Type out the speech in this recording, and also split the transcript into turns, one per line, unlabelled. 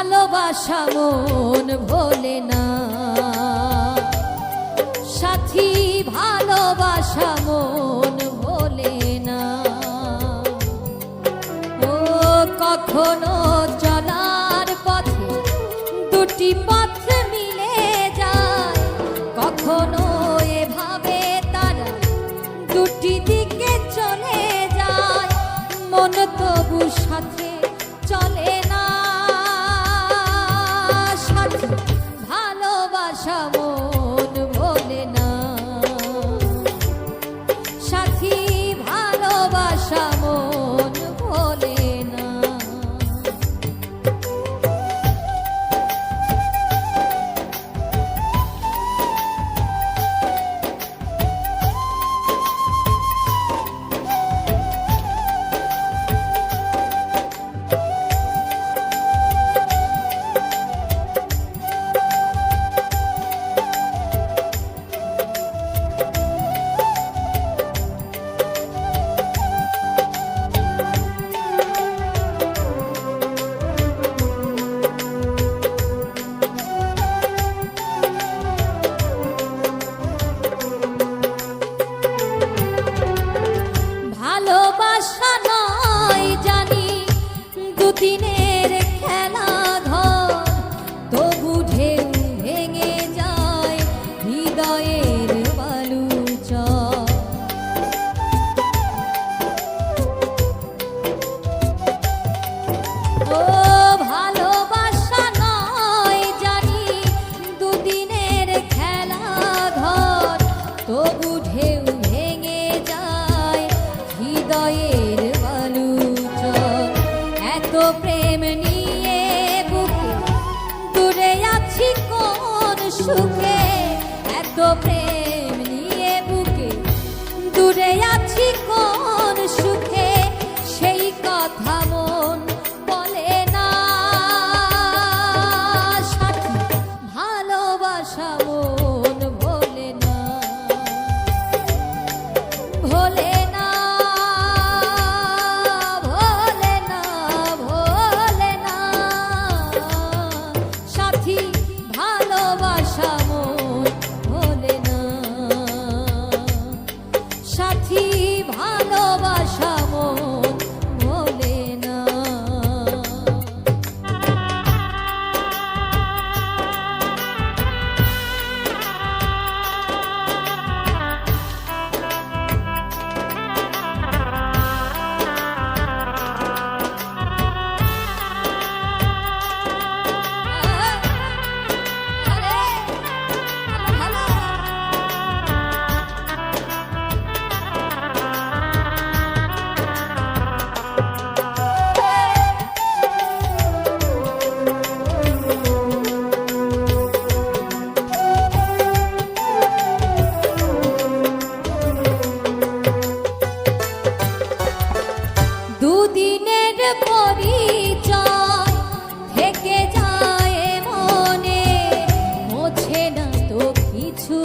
ভালোবাসা মন ভোলে না, সাথী ভালোবাসা মন ভোলে না। ও কখনো চলার পথে দুটি পথ মিলে যায়, কখনো এভাবে তারা দুটি দিকে চলে যায়, মন তবু সাথে চলে না। সাথী ভালোবাসা মন ভোলে না, সাথী ভালোবাসা মন ভোলে না। ভালোবাসা নয় জানি দুদিনের খেলা ঘর, তবু ঢেউ ভেঙে যায় হৃদয়ের বালুচর। ও ভালোবাসা নয় জানি দুদিনের খেলা ঘর, তবু ঢেউ ভেঙে যায় হৃদয়ের বালুচর। এত প্রেম নিয়ে বুকে দূরে আছি কোন সুখে, এত প্রেম নিয়ে বুকে দূরে আছি কোন সুখে, সেই কথা মন বলে না। সাথী ভালোবাসা মন ভোলে না, ভোলে না, ভোলে না, ভোলে না। সাথী ভালোবাসা মন ভোলে না, সাথী ভালোবাসা মন ভোলে না। দুদিনের পরিচয় থেকে যায় মনে, মোছে না তো কিছু